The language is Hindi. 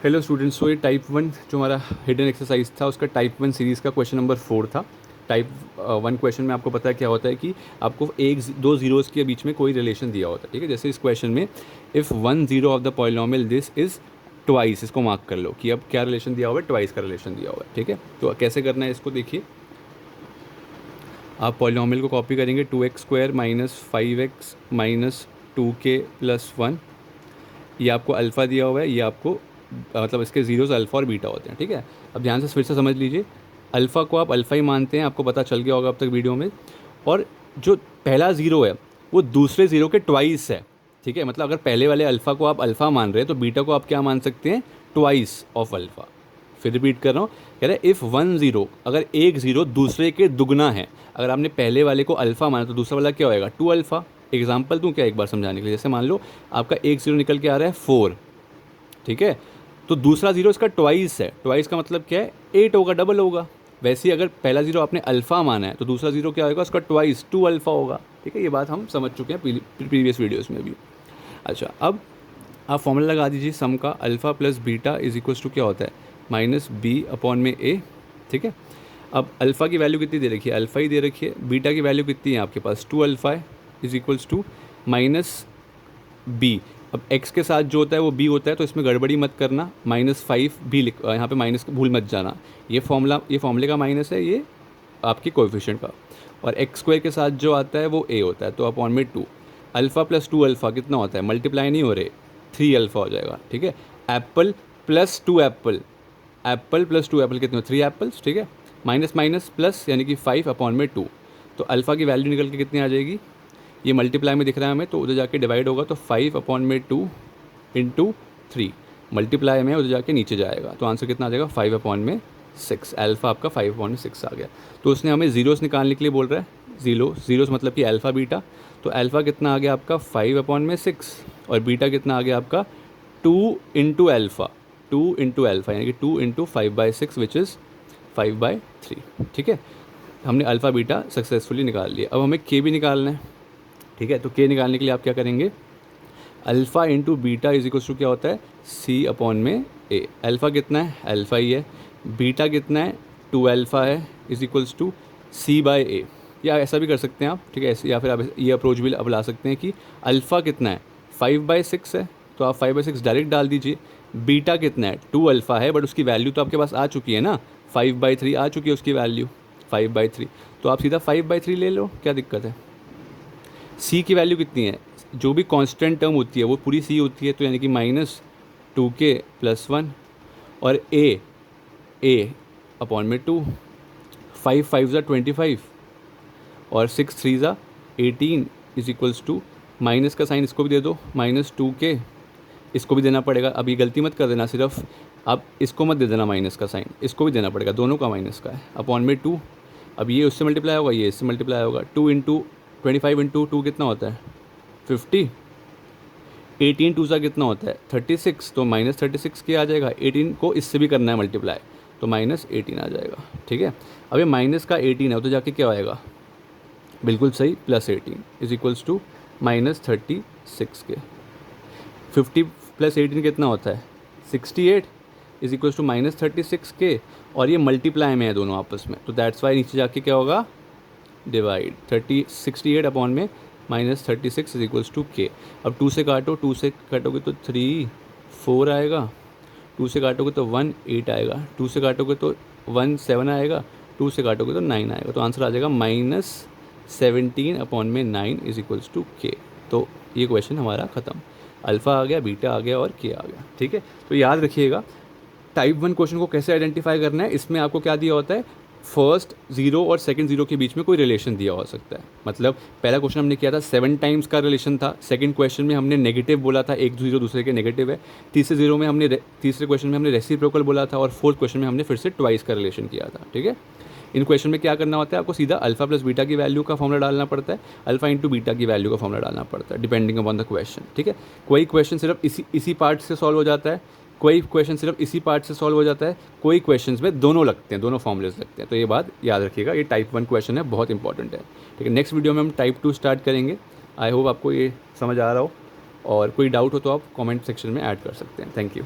हेलो स्टूडेंट्स, तो ये टाइप 1 जो हमारा हिडन एक्सरसाइज था उसका टाइप 1 सीरीज़ का क्वेश्चन नंबर 4 था। टाइप 1 क्वेश्चन में आपको पता है क्या होता है कि आपको दो ज़ीरोज़ के बीच में कोई रिलेशन दिया होता है। ठीक है, जैसे इस क्वेश्चन में if one zero of the polynomial this is twice, इसको मार्क कर लो कि अब क्या रिलेशन दिया हुआ है, ट्वाइस का रिलेशन दिया हुआ है। ठीक है, तो कैसे करना है इसको देखिए। आप पॉलिनोमियल को कॉपी करेंगे 2x² minus 5x minus 2k plus 1। ये आपको अल्फ़ा दिया हुआ है, ये आपको मतलब इसके ज़ीरोज़ अल्फ़ा और बीटा होते हैं। ठीक है, अब ध्यान से फिर से समझ लीजिए। अल्फ़ा को आप अल्फ़ा ही मानते हैं, आपको पता चल गया होगा अब तक वीडियो में। और जो पहला ज़ीरो है वो दूसरे ज़ीरो के ट्वाइस है। ठीक है, मतलब अगर पहले वाले अल्फ़ा को आप अल्फ़ा मान रहे हैं तो बीटा को आप क्या मान सकते हैं, ट्वाइस ऑफ अल्फ़ा। फिर रिपीट कर रहा हूँ, कह रहे हैं इफ़ वन ज़ीरो, अगर एक ज़ीरो दूसरे के दुगना है। अगर आपने पहले वाले को अल्फ़ा माना तो दूसरा वाला क्या होएगा, 2 अल्फ़ा। एग्जाम्पल दूँ क्या एक बार समझाने के लिए, जैसे मान लो आपका एक ज़ीरो निकल के आ रहा है 4। ठीक है, तो दूसरा ज़ीरो इसका ट्वाइस है। ट्वाइस का मतलब क्या है, 8 होगा, डबल होगा। वैसे ही अगर पहला ज़ीरो आपने अल्फ़ा माना है तो दूसरा ज़ीरो क्या होगा, उसका ट्वाइस 2 अल्फ़ा होगा। ठीक है, ये बात हम समझ चुके हैं प्रीवियस वीडियोज़ में भी। अच्छा, अब आप फॉर्मूला लगा दीजिए सम का, alpha plus beta is equals to क्या होता है, माइनस बी अपॉन में ए। ठीक है, अब अल्फ़ा की वैल्यू कितनी दे रखी है, अल्फ़ा ही दे रखी है। बीटा की वैल्यू कितनी है आपके पास, 2 अल्फ़ा है, is equals to minus b. अब x के साथ जो होता है वो b होता है, तो इसमें गड़बड़ी मत करना, -5 भी लिख, यहाँ पे माइनस भूल मत जाना। ये फॉर्मूले का माइनस है, ये आपकी कोएफिशिएंट का। और x² के साथ जो आता है वो a होता है, तो अपॉन में 2। अल्फ़ा प्लस 2 अल्फ़ा कितना होता है, मल्टीप्लाई नहीं हो रहे, 3 अल्फ़ा हो जाएगा। ठीक है, Apple plus 2 Apple, Apple plus 2 Apple कितने, 3 एप्पल्स। ठीक है, माइनस माइनस प्लस यानी कि 5 अपॉन में 2। तो अल्फ़ा की वैल्यू निकल के कितनी आ जाएगी, ये मल्टीप्लाई में दिख रहा है हमें तो उधर जाके डिवाइड होगा, तो 5 अपॉन में 2 इंटू 3। मल्टीप्लाई में उधर जाके नीचे जाएगा, तो आंसर कितना आ जाएगा, 5 अपॉन में 6। अल्फ़ा आपका 5 अपॉन में 6 आ गया। तो उसने हमें ज़ीरोस निकालने के लिए बोल रहा है, ज़ीरोस मतलब कि अल्फ़ा बीटा। तो अल्फ़ा कितना आ गया आपका 5 अपॉन में 6, और बीटा कितना आ गया आपका 2 इंटू अल्फ़ा, 2 इंटू अल्फ़ा यानी कि 2 इंटू 5/6 विच इज़ 5/3। ठीक है, हमने अल्फ़ा बीटा सक्सेसफुली निकाल लिया। अब हमें के भी निकालना है। ठीक है, तो के निकालने के लिए आप क्या करेंगे, alpha into beta is equals to क्या होता है, सी अपॉन में ए। अल्फ़ा कितना है, अल्फ़ा ही है। बीटा कितना है, 2 अल्फ़ा है, is equals to C by A. या ऐसा भी कर सकते हैं आप। ठीक है, ऐसे, या फिर आप ये अप्रोच भी अब ला सकते हैं कि अल्फ़ा कितना है, 5/6 है, तो आप 5/6 डायरेक्ट डाल दीजिए। बीटा कितना है, 2 अल्फ़ा है, बट उसकी वैल्यू तो आपके पास आ चुकी है ना, 5/3 आ चुकी है उसकी वैल्यू, 5/3। तो आप सीधा 5/3 ले लो, क्या दिक्कत है। सी की वैल्यू कितनी है, जो भी कांस्टेंट टर्म होती है वो पूरी सी होती है, तो यानी कि -2k प्लस 1। और ए अपॉन में 2, 5 5 ज़ा 25 और 6 3 ज़ा 18 इज इक्वल्स टू, माइनस का साइन इसको भी दे दो, -2k, इसको भी देना पड़ेगा। अब ये गलती मत कर देना, सिर्फ अब इसको मत दे देना माइनस का साइन, इसको भी देना पड़ेगा, दोनों का माइनस का है, अपॉन में 2। अब ये उससे मल्टीप्लाई होगा, ये इससे मल्टीप्लाई होगा, 2 इंटू 25 इंटू 2 कितना होता है, 50। 18 2 सा कितना होता है, 36, तो -36 के आ जाएगा। 18 को इससे भी करना है मल्टीप्लाई, तो -18 आ जाएगा। ठीक है, अब ये माइनस का 18 है तो जाके क्या आएगा, बिल्कुल सही, +18 इज इक्वल्स टू -36 के। 50 प्लस 18 कितना होता है, 68 इज इक्वल्स टू -36 के। और ये मल्टीप्लाई में है दोनों आपस में, तो दैट्स वाई नीचे जाके क्या होगा, डिवाइड 68 अपॉन में -36 इज इक्वल्स टू के। अब 2 से काटो, 2 से काटोगे तो 3 4 आएगा, 2 से काटोगे तो 1 8 आएगा, 2 से काटोगे तो 1 7 आएगा, 2 से काटोगे तो 9 आएगा। तो आंसर आ जाएगा -17 अपॉन में 9 इज इक्वल्स टू के। तो ये क्वेश्चन हमारा ख़त्म, अल्फ़ा आ गया, बीटा आ गया और के आ गया। ठीक है, तो याद रखिएगा टाइप 1 क्वेश्चन को कैसे आइडेंटिफाई करना है। इसमें आपको क्या दिया होता है, फर्स्ट ज़ीरो और सेकंड ज़ीरो के बीच में कोई रिलेशन दिया हो सकता है। मतलब पहला क्वेश्चन हमने किया था 7 टाइम्स का रिलेशन था, सेकंड क्वेश्चन में हमने नेगेटिव बोला था, एक ज़ीरो दूसरे के नेगेटिव है। तीसरे क्वेश्चन में हमने रेसिप्रोकल बोला था, और फोर्थ क्वेश्चन में हमने फिर से ट्वाइस का रिलेशन किया था। ठीक है, इन क्वेश्चन में क्या करना होता है, आपको सीधा अल्फ़ा प्लस बीटा की वैल्यू का फॉर्मूला डालना पड़ता है, अल्फ़ा इंटू बीटा की वैल्यू का फॉर्मूला डालना पड़ता है, डिपेंडिंग अपॉन द क्वेश्चन। ठीक है, कोई क्वेश्चन सिर्फ इसी पार्ट से सॉल्व हो जाता है, कोई क्वेश्चन सिर्फ इसी पार्ट से सॉल्व हो जाता है, कोई क्वेश्चंस में दोनों लगते हैं, दोनों फॉर्मूलेज लगते हैं। तो ये बात याद रखिएगा, ये टाइप 1 क्वेश्चन है, बहुत इंपॉर्टेंट है। ठीक है, नेक्स्ट वीडियो में हम टाइप 2 स्टार्ट करेंगे। आई होप आपको ये समझ आ रहा हो, और कोई डाउट हो तो आप कमेंट सेक्शन में ऐड कर सकते हैं। Thank you.